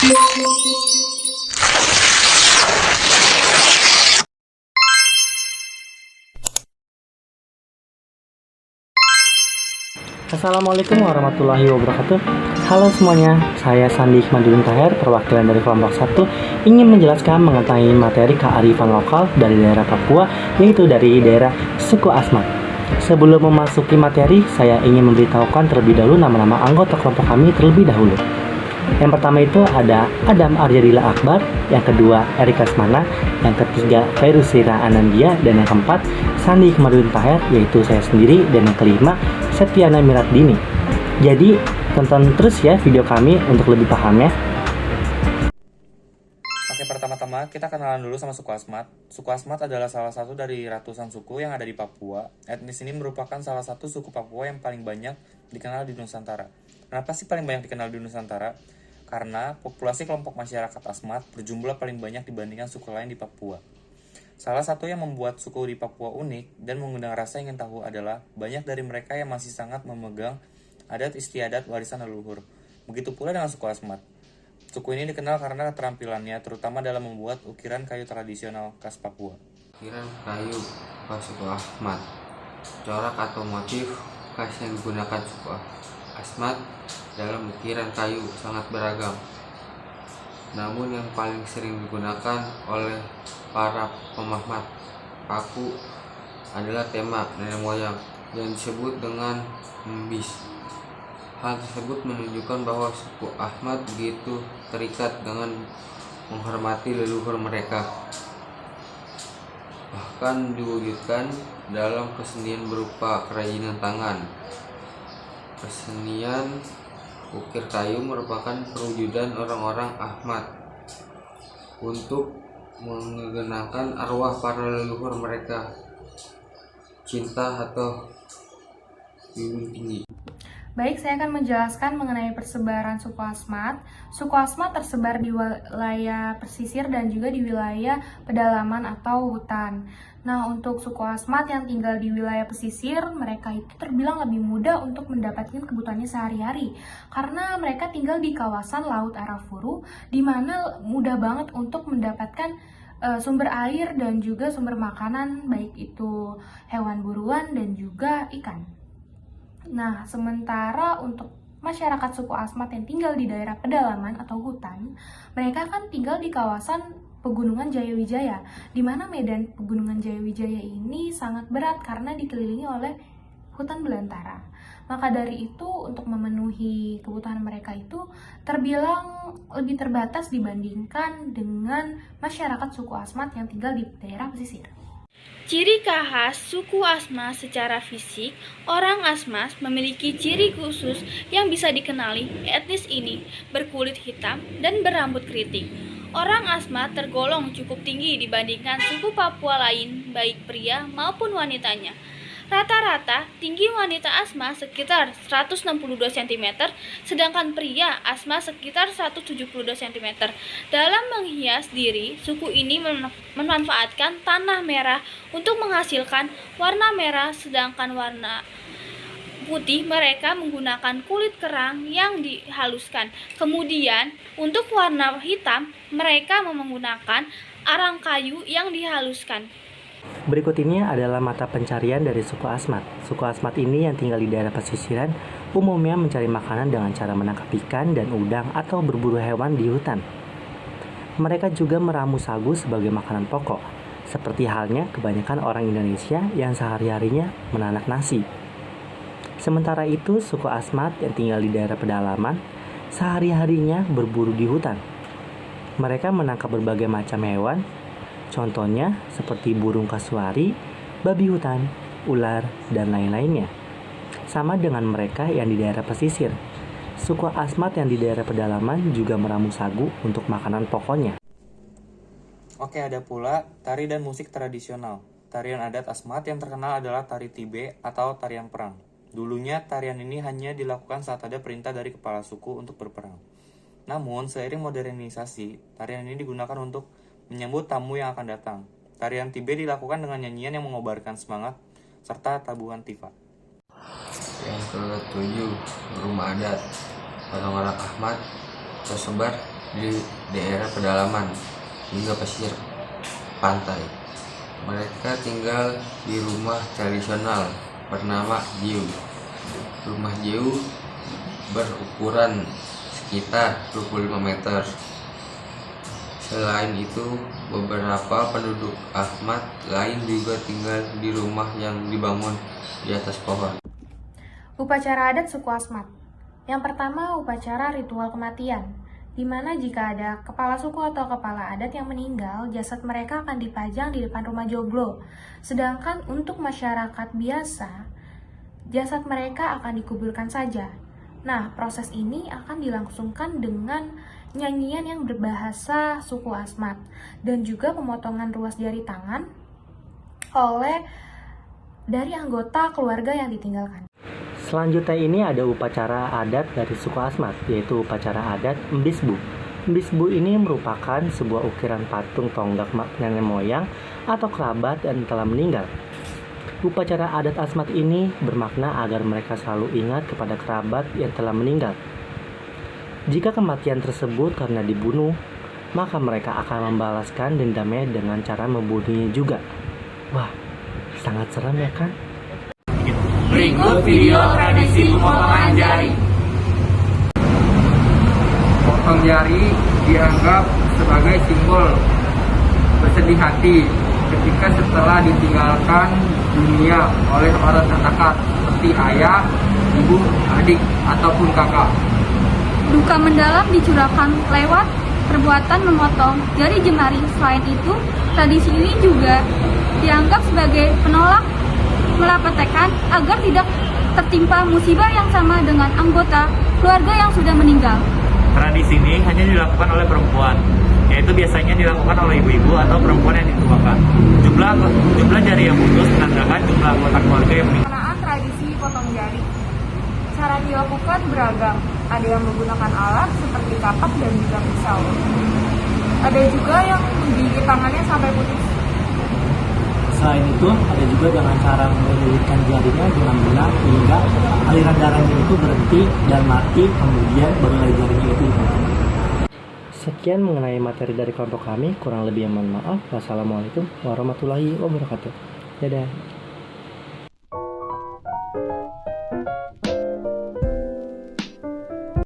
Assalamualaikum warahmatullahi wabarakatuh. Halo semuanya, saya Sandi Hikmaduddin Taher, perwakilan dari kelompok 1, ingin menjelaskan mengenai materi kearifan lokal dari daerah Papua, yaitu dari daerah suku Asmat. Sebelum memasuki materi, saya ingin memberitahukan terlebih dahulu nama-nama anggota kelompok kami terlebih dahulu. Yang pertama itu ada Adam Aryadila Akbar, yang kedua Erika Asmana, yang ketiga Ferusira Anandia, dan yang keempat Sandi Hikmaduddin Taher, yaitu saya sendiri, dan yang kelima Septiana Miratdini. Jadi tonton terus ya video kami untuk lebih paham ya. Oke, pertama-tama kita kenalan dulu sama suku Asmat. Suku Asmat adalah salah satu dari ratusan suku yang ada di Papua. Etnis ini merupakan salah satu suku Papua yang paling banyak dikenal di Nusantara. Kenapa sih paling banyak dikenal di Nusantara? Karena populasi kelompok masyarakat Asmat berjumlah paling banyak dibandingkan suku lain di Papua. Salah satu yang membuat suku di Papua unik dan mengundang rasa ingin tahu adalah banyak dari mereka yang masih sangat memegang adat istiadat warisan leluhur. Begitu pula dengan suku Asmat. Suku ini dikenal karena keterampilannya, terutama dalam membuat ukiran kayu tradisional khas Papua. Ukiran kayu khas suku Asmat. Corak atau motif khas yang digunakan suku Asmat dalam ukiran kayu sangat beragam. Namun yang paling sering digunakan oleh para pemahmat paku adalah tema nenek moyang yang disebut dengan membis. Hal tersebut menunjukkan bahwa suku Asmat begitu terikat dengan menghormati leluhur mereka. Bahkan diwujudkan dalam kesenian berupa kerajinan tangan. Kesenian ukir kayu merupakan perwujudan orang-orang Asmat untuk mengenangkan arwah para leluhur mereka, cinta atau ilmu tinggi. Baik, saya akan menjelaskan mengenai persebaran suku Asmat. Suku Asmat tersebar di wilayah pesisir dan juga di wilayah pedalaman atau hutan. Nah, untuk suku Asmat yang tinggal di wilayah pesisir, mereka itu terbilang lebih mudah untuk mendapatkan kebutuhannya sehari-hari. Karena mereka tinggal di kawasan Laut Arafuru, di mana mudah banget untuk mendapatkan sumber air dan juga sumber makanan, baik itu hewan buruan dan juga ikan. Nah, sementara untuk masyarakat suku Asmat yang tinggal di daerah pedalaman atau hutan, mereka kan tinggal di kawasan Pegunungan Jayawijaya, di mana medan Pegunungan Jayawijaya ini sangat berat karena dikelilingi oleh hutan belantara. Maka dari itu, untuk memenuhi kebutuhan mereka itu terbilang lebih terbatas dibandingkan dengan masyarakat suku Asmat yang tinggal di daerah pesisir. Ciri khas suku Asmat secara fisik, orang Asmat memiliki ciri khusus yang bisa dikenali. Etnis ini berkulit hitam dan berambut keriting. Orang Asmat tergolong cukup tinggi dibandingkan suku Papua lain, baik pria maupun wanitanya. Rata-rata tinggi wanita Asmat sekitar 162 cm, sedangkan pria Asmat sekitar 172 cm. Dalam menghias diri, suku ini memanfaatkan tanah merah untuk menghasilkan warna merah, sedangkan warna putih mereka menggunakan kulit kerang yang dihaluskan. Kemudian, untuk warna hitam, mereka menggunakan arang kayu yang dihaluskan. Berikut ini adalah mata pencarian dari suku Asmat. Suku Asmat ini yang tinggal di daerah pesisiran umumnya mencari makanan dengan cara menangkap ikan dan udang atau berburu hewan di hutan. Mereka juga meramu sagu sebagai makanan pokok, seperti halnya kebanyakan orang Indonesia yang sehari-harinya menanak nasi. Sementara itu, suku Asmat yang tinggal di daerah pedalaman sehari-harinya berburu di hutan. Mereka menangkap berbagai macam hewan, contohnya seperti burung kasuari, babi hutan, ular, dan lain-lainnya. Sama dengan mereka yang di daerah pesisir, suku Asmat yang di daerah pedalaman juga meramu sagu untuk makanan pokoknya. Oke, ada pula tari dan musik tradisional. Tarian adat Asmat yang terkenal adalah tari Tibe atau tarian perang. Dulunya tarian ini hanya dilakukan saat ada perintah dari kepala suku untuk berperang. Namun, seiring modernisasi, tarian ini digunakan untuk menyambut tamu yang akan datang. Tarian Tibe dilakukan dengan nyanyian yang mengobarkan semangat serta tabuhan tifa. Yang ke-7, rumah adat. Orang-orang Asmat tersebar di daerah pedalaman hingga pesisir pantai. Mereka tinggal di rumah tradisional bernama Jiu. Rumah Jiu berukuran sekitar 25 meter. Selain itu, beberapa penduduk Asmat lain juga tinggal di rumah yang dibangun di atas pohon. Upacara adat suku Asmat. Yang pertama, upacara ritual kematian, di mana jika ada kepala suku atau kepala adat yang meninggal, jasad mereka akan dipajang di depan rumah joglo. Sedangkan untuk masyarakat biasa, jasad mereka akan dikuburkan saja. Nah, proses ini akan dilangsungkan dengan nyanyian yang berbahasa suku Asmat dan juga pemotongan ruas jari tangan oleh dari anggota keluarga yang ditinggalkan. Selanjutnya ini ada upacara adat dari suku Asmat, yaitu upacara adat Mbisbu. Mbisbu ini merupakan sebuah ukiran patung tonggak nenek moyang atau kerabat yang telah meninggal. Upacara adat Asmat ini bermakna agar mereka selalu ingat kepada kerabat yang telah meninggal. Jika kematian tersebut karena dibunuh, maka mereka akan membalaskan dendamnya dengan cara membunuhnya juga. Wah, sangat seram ya kan? Berikut video tradisi pemotongan jari. Potong jari dianggap sebagai simbol bersedih hati ketika setelah ditinggalkan dunia oleh orang terdekat seperti ayah, ibu, adik, ataupun kakak. Duka mendalam dicurahkan lewat perbuatan memotong jari jemari. Selain itu, tradisi ini juga dianggap sebagai penolak melapetkan agar tidak tertimpa musibah yang sama dengan anggota keluarga yang sudah meninggal. Tradisi ini hanya dilakukan oleh perempuan, yaitu biasanya dilakukan oleh ibu-ibu atau perempuan yang dituakan. Jumlah jari yang putus menandakan jumlah anggota keluarga yang meninggal. Pelaksanaan tradisi potong jari. Cara dilakukan beragam. Ada yang menggunakan alat seperti kapak dan juga pisau. Ada juga yang menggigit tangannya sampai putus. Selain itu, ada juga dengan cara melilitkan jarinya dengan benang hingga aliran darahnya itu berhenti dan mati, kemudian baru jarinya itu. Sekian mengenai materi dari kelompok kami, kurang lebih mohon maaf. Wassalamualaikum warahmatullahi wabarakatuh. Dadah.